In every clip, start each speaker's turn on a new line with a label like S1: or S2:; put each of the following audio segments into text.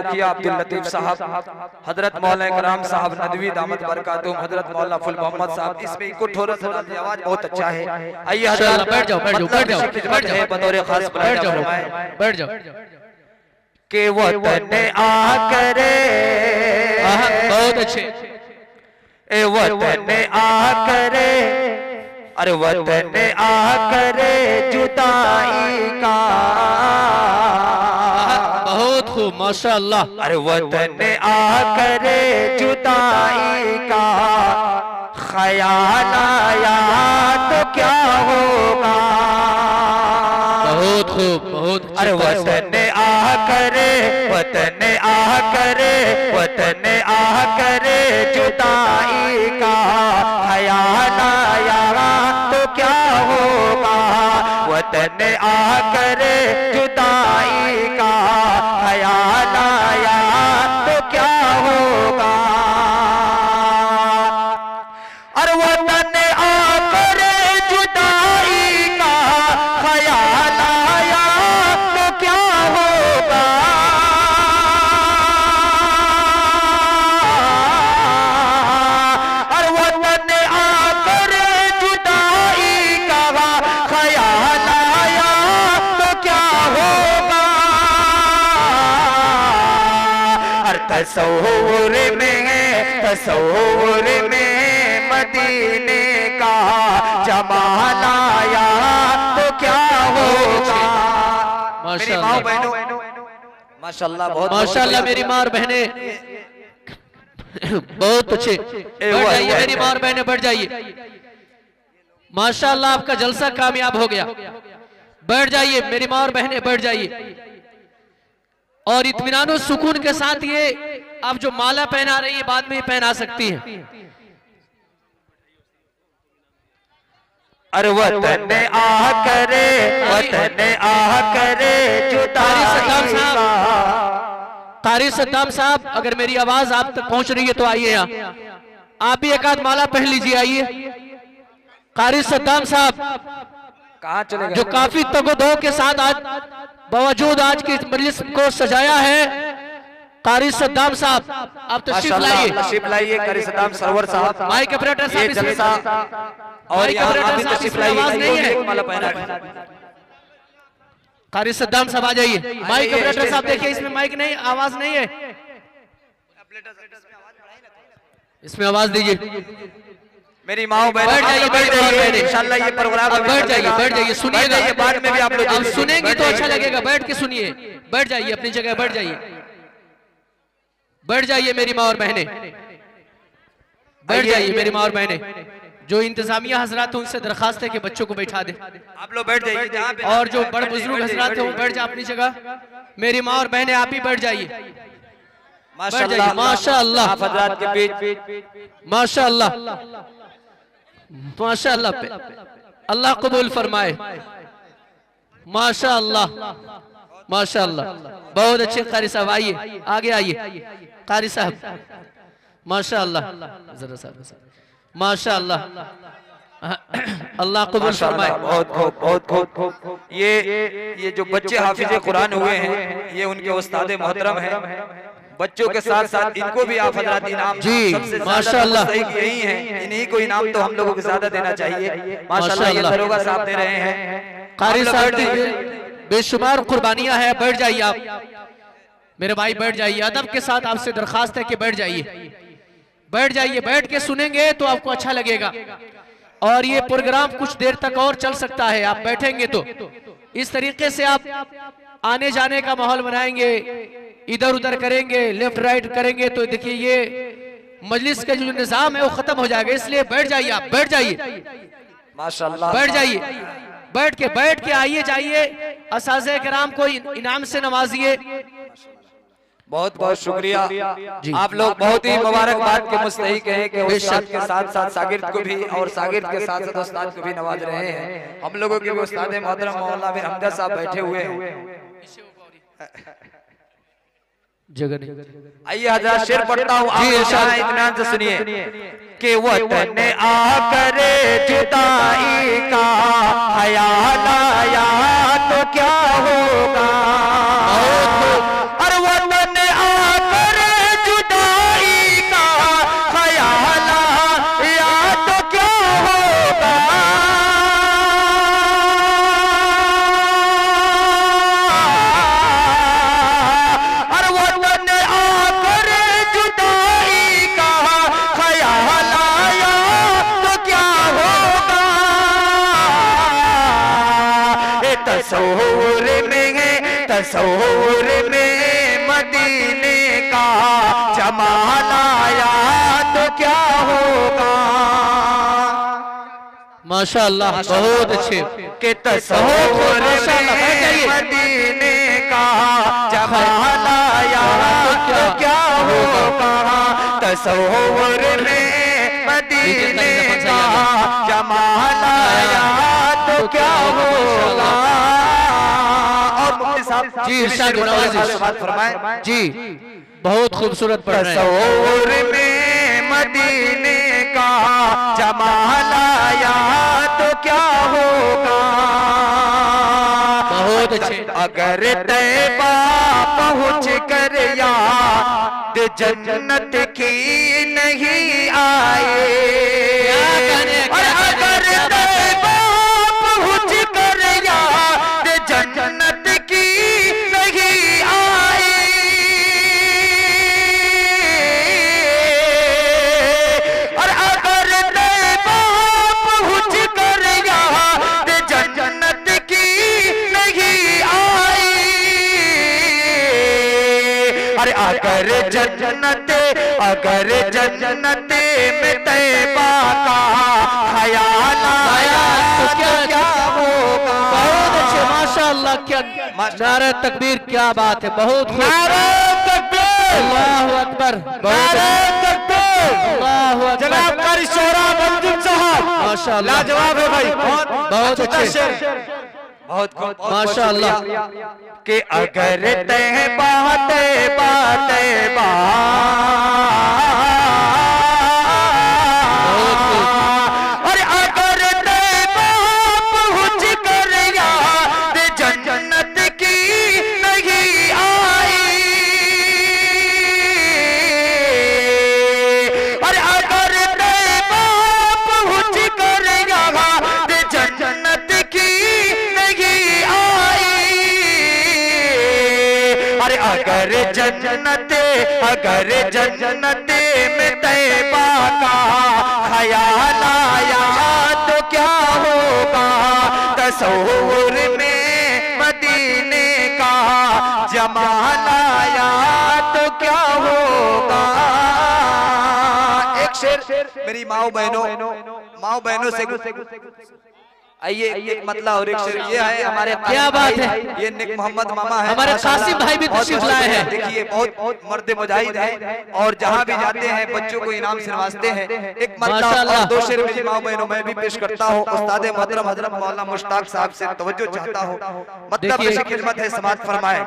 S1: मुखिया अब्दुल लतीफ साहब, हजरत मौलाना कराम साहब नदवी दामत बरकातुहुम, हजरत मौलाना फुल मोहम्मद साहब। इसमें इनको थोड़ा सा आवाज बहुत अच्छा है। आइए हजरत
S2: बैठ जाओ बैठ जाओ बैठ जाओ बैठ जाओ
S1: बतौर खास
S2: बैठ जाओ बैठ जाओ
S1: के वतन आकर
S2: बहुत अच्छे
S1: ए वतन आकर, अरे वतन आकर जुदाई का,
S2: बहुत खूब माशाअल्लाह।
S1: अरे वतन आकर जुदाई का ख्याल आया तो क्या होगा।
S2: बहुत खूब बहुत।
S1: अरे वतन आकर, वतन आकर, वतन आकर जुदाई का ख्याल आया तो क्या होगा। वतन आकर जुदाई का ख्याल आया तो क्या होगा। अरे वतन आकर जुदाई का ख्याल आया तो क्या होगा। अरे वतन आकर जुदाई का ख्याल आया तो क्या होगा। हर तस्वुर में मदीने का जमाल आया तो क्या होगा। मेरी माँ बहनों माशाल्लाह बहुत
S2: माशाल्लाह मेरी माँ और बहने बहुत अच्छे। बढ़ जाइए मेरी माँ और बहने बढ़ जाइए। माशाल्लाह आपका जलसा कामयाब हो गया। बैठ जाइए मेरी माँ और बहने बैठ जाइए। और इत्मीनान और सुकून के साथ ये आप जो माला पहना रही है बाद में पहना सकती हैं।
S1: अरे वतन आकर, वतन आकर जुदाई का।
S2: कारी सद्दाम साहब अगर मेरी आवाज आप तक पहुंच रही है तो आइए यहाँ, आप भी एक आध माला पहन लीजिए। आइए कारी सद्दाम साहब
S1: कहाँ चले गए
S2: जो काफी तगोदो के साथ आज बावजूद आज की मजलिस को सजाया है। कारी सद्दाम साहब आप तशरीफ लाइए,
S1: तशरीफ लाइए। कारी सद्दाम सरवर साहब,
S2: माइक ऑपरेटर साहब
S1: जलसा और
S2: माइक ऑपरेटर साहब
S1: तशरीफ
S2: इसमें आवाज नहीं है।
S1: माला पहना।
S2: कारी सद्दाम साहब आ जाइए। माइक ऑपरेटर साहब देखिए इसमें माइक नहीं, आवाज नहीं है, इसमें आवाज दीजिए।
S1: मेरी माँ
S2: बैठ जाइए बैठ जाइए
S1: इंशाल्लाह ये प्रोग्राम
S2: बैठ जाइए सुनिएगा।
S1: ये बाद में भी आप लोग
S2: आप सुनेंगे तो अच्छा लगेगा। बैठ के सुनिए, बैठ जाइए अपनी जगह बैठ जाइए। बैठ जाइए मेरी माँ और बहने बैठ जाइए मेरी माँ और बहने। जो इंतजामिया हजरात उनसे दरखास्त है कि बच्चों को बैठा दे।
S1: आप लोग बैठ जाइए।
S2: और जो बड़े बुजुर्ग हजरात है वो बैठ जाए अपनी जगह। मेरी माँ और बहने आप ही बैठ जाइए।
S1: माशाल्लाह
S2: माशाल्लाह
S1: आप हजरात के बीच
S2: माशाल्लाह माशाल्लाह अल्लाह कबूल फरमाए। माशाल्लाह माशाल्लाह बहुत अच्छे। कारी साहब आइए आगे आइए। कारी साहब माशाल्लाह जरा साहब माशाल्लाह अल्लाह कबूल फरमाए।
S1: बहुत खूब बहुत खूब। ये जो बच्चे हाफिज कुरान हुए हैं ये उनके उस्ताद मोहतरम हैं। बच्चों के साथ साथ इनको भी आप हजरात इनाम
S2: जी माशाल्लाह
S1: यही है, इन्हीं को इनाम तो हम लोगों को ज्यादा देना चाहिए। माशाल्लाह ये दरोगा साहब दे रहे हैं।
S2: कारी साहब बेशुमार कुर्बानियां हैं। बैठ जाइए आप मेरे भाई बैठ जाइए। अदब के साथ आपसे दरखास्त है कि बैठ जाइए बैठ जाइए। बैठ के सुनेंगे तो आपको अच्छा लगेगा और ये प्रोग्राम कुछ देर तक और चल सकता है। आप बैठेंगे तो इस तरीके से आप आने जाने का माहौल बनाएंगे, इधर उधर करेंगे, लेफ्ट राइट करेंगे तो देखिए ये मजलिस का जो निजाम है वो खत्म हो जाएगा। इसलिए बैठ जाइए आप बैठ जाइए
S1: माशाल्लाह
S2: बैठ जाइए। बैठ के आइए जाइए। असाज़े किराम को इनाम से नवाजिए।
S1: बहुत बहुत शुक्रिया। आप लोग बहुत ही मुबारकबाद के मुस्तहिक हैं कि उस्ताद के साथ साथ सागिर्द को भी और सागिर्द के साथ साथ उस्ताद को भी नवाज रहे हैं। हम लोगों के उस्ताद मोहतरम मौलाना अमीर हमजा साहब बैठे हुए हैं।
S2: जगह
S1: आइए हजरत शेर पढ़ता हूँ, आप इत्मीनान से सुनिए कि वतन आकर जुदाई का ख्याल आया तो क्या होगा। और वतन तस्वुर में मदीने का जमाल आया तो क्या होगा।
S2: माशाअल्लाह, बहुत अच्छे।
S1: के तस्वुर में मदीने का जमाल आया तो क्या होगा। तस्वुर में मदीने का जमाल आया तो क्या होगा। और मुफ्ती साहब
S2: जी इरशाद फरमाए। जी बहुत खूबसूरत पढ़ रहे हैं।
S1: तस्वुर में मदीने का जमाल आया तो क्या होगा।
S2: बहुत अच्छे।
S1: अगर तैबा पहुँच कर याद जन्नत की नहीं आए। और अगर तैबा पहुँच कर याद जन्नत की नहीं आए। और अगर तैबा पहुँच कर याद जन्नत की नहीं आए। अरे अगर जन्नत में तैबा का ख्याल आया तो क्या होगा।
S2: बहुत अच्छे, माशाअल्लाह। क्या नारे तकबीर, क्या बात है। बहुत खूब।
S1: नारे तकबीर,
S2: अल्लाहु अकबर।
S1: नारे तकबीर।
S2: अल्लाहु अकबर।
S1: जनाब कारी शोरा मंजूर साहब
S2: माशाअल्लाह,
S1: लाजवाब है भाई।
S2: बहुत अच्छे,
S1: बहुत
S2: माशाअल्लाह।
S1: कि अगर तैबा तैबा तैबा और अगर तैबा पहुँच कर याद जन्नत की नहीं आई। और अगर तैबा पहुँच कर याद जन्नत की नहीं आई। अरे अगर जन्नत में तैबा का ख्याल आया तो क्या होगा। तस्वुर में मदीने का जमाल आया तो क्या होगा। एक शेर मेरी माओ बहनों से आइए, एक मतलब और एक शेर ये है हमारे।
S2: क्या बात है।
S1: ये निक मोहम्मद मामा है,
S2: हमारे कासिम भाई भी तशरीफ लाए हैं।
S1: देखिए बहुत मर्द मुजाहिद है और जहाँ भी जाते हैं बच्चों को इनाम से नवाजते हैं। एक मतलब और दो शेर मेरी माँ बहनों मैं भी पेश करता हूँ। उस्ताद मोहतरम हजरत मौलाना मुश्ताक साहब से तवज्जो चाहता हूँ। मतलब पेश खिदमत है, समात फरमाए।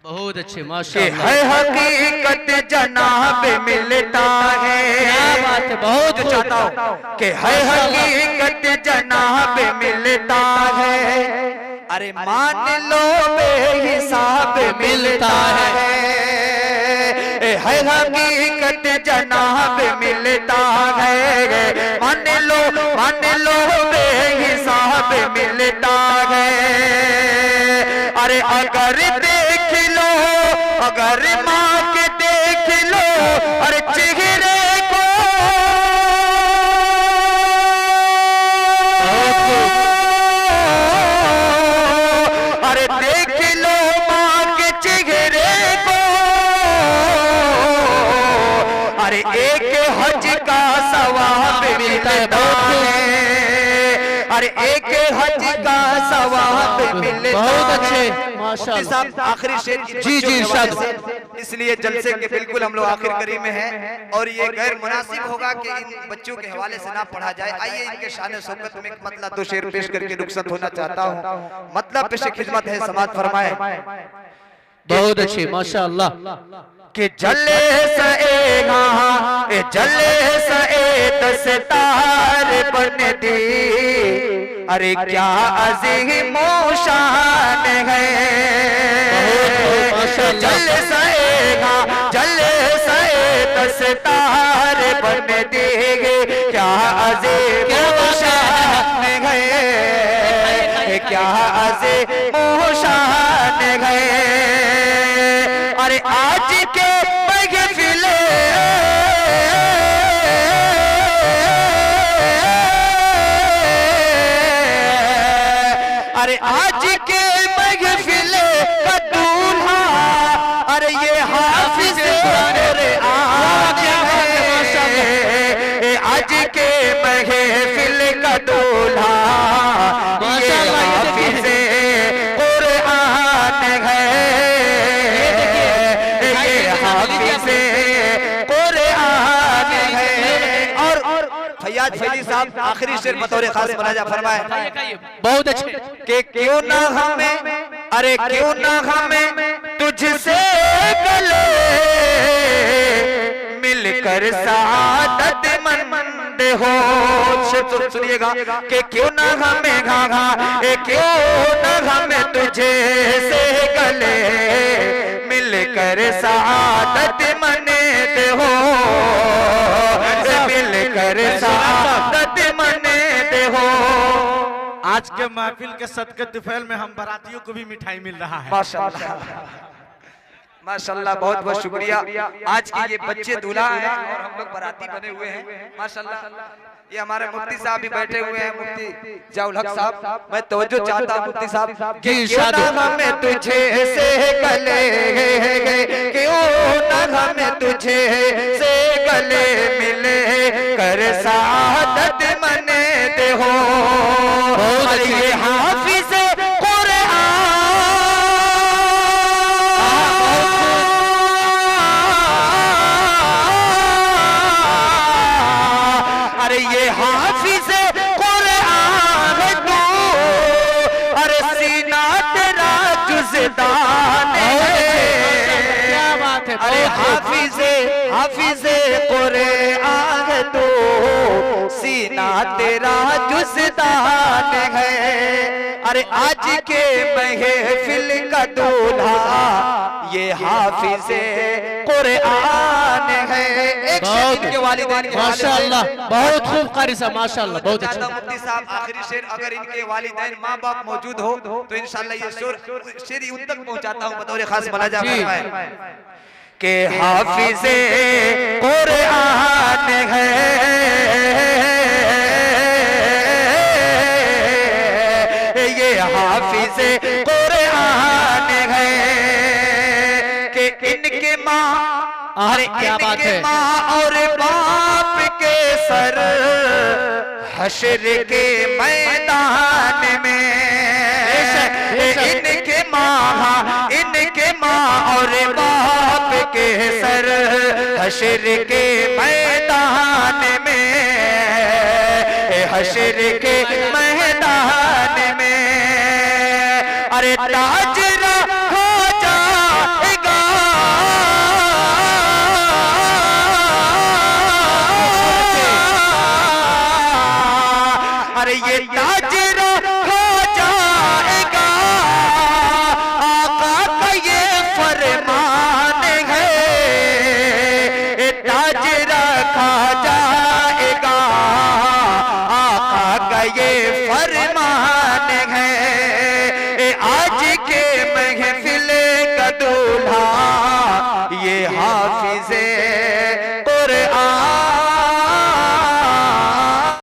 S2: बहुत अच्छे, माशाअल्लाह।
S1: है हकीकत जनाब मिलता है।
S2: क्या बात है, बहुत
S1: चाहता हूँ कि है हकीकत जनाब मिलता है। अरे मान लो बेहिसाब मिलता है। है हकीकत जनाब मिलता है। मान लो बेहिसाब मिलता है। अरे अगर देख लो, अगर माँ के देख लो अरे चेहरे को। अरे देख लो माँ के चेहरे को। अरे एक हज का सवाब मिलता है। अरे एक हज का सवाब मिलता है।
S2: बहुत अच्छे, माशाअल्लाह।
S1: आखिरी शेर
S2: जी जी इरशाद।
S1: इसलिए जलसे के बिल्कुल हम लोग आखिर करी में हैं और ये गैर मुनासिब होगा कि इन बच्चों के हवाले से ना पढ़ा जाए। आइए इनके शान शौकत में एक मतलब दो शेर पेश करके रुखसत होना चाहता हूँ। मतलब पेश खिदमत है, समात फरमाए।
S2: बहुत अच्छे, माशाअल्लाह।
S1: कि जले सएगा जले दस्तार बन दी। अरे क्या अज़ीम शान है। जले सएगा दस्तार बन देगे। क्या अज़ीम शान है। क्या अज़ीम शान है। अरे आज के महफिल अरे आज के महफिल आज के महफिल का दूल्हा ये हाफिज़े कुरान है, ये हाफिज़े कुरान है। और फैयाज फैली साहब आखिरी शेर बतौर खास मुनाजा फरमाए,
S2: बहुत अच्छे।
S1: कि क्यों ना हमें, अरे क्यों ना हमें तुझसे गले मिलकर सादत मंद हो। सुनिएगा कि क्यों ना हमें क्यों ना हमें तुझे से गले मिलकर सादत मंद हो, मिलकर सादत मंद हो।
S3: आज के महफिल के सदके तुफैल में हम बारातियों को भी मिठाई मिल रहा है।
S1: माशाल्लाह माशाल्लाह, बहुत बहुत शुक्रिया। आज के ये बच्चे दूल्हा हैं और हम लोग बाराती बने हुए हैं माशाल्लाह। ये हमारे मुफ्ती साहब भी बैठे हुए हैं, मुफ्ती जौल हक साहब। मैं तवज्जो चाहता हूं मुफ्ती साहब कि क्यों ना हमें तुझे से गले, क्यों ना हमें तुझे से गले मिले कर सादत मने दे हो। ये हाफिज़े ये हाफिज़े कुरान तू, अरे सीना तेरा जुज़दान है।
S2: क्या बात है,
S1: अरे हाफिज़े कुरान तू, सीना तेरा जुज़दान है। अरे आज के महफिल का दूल्हा ये हाफिज़े कुरान है। एक शेर के वालिदैन के
S2: माशाअल्लाह, बहुत खूब कारी साहब, माशाअल्लाह, बहुत अच्छा।
S1: मुफ्ती साहब आखिरी शेर, अगर इनके वालिदैन माँ बाप मौजूद हो तो इंशाल्लाह ये शेर उन तक पहुंचाता हूं बतौर खास मुनाजा फरमाए कि हाफिज़े कुरान है, ये हाफिज़े कुरान है। कि इनके माँ, अरे
S2: क्या बात है,
S1: माँ और बाप के सर हश्र के मैदान में, इनके माँ और बाप के सर हश्र के मैदान में, हश्र के मैदान में। अरे ताजरा हो जाएगा, अरे ये ताजरा हो जाएगा, आका का ये फरमान है। ताजरा खा जाएगा, आका का ये फरमान है। आज के महफिल का दूल्हा ये हाफिज़े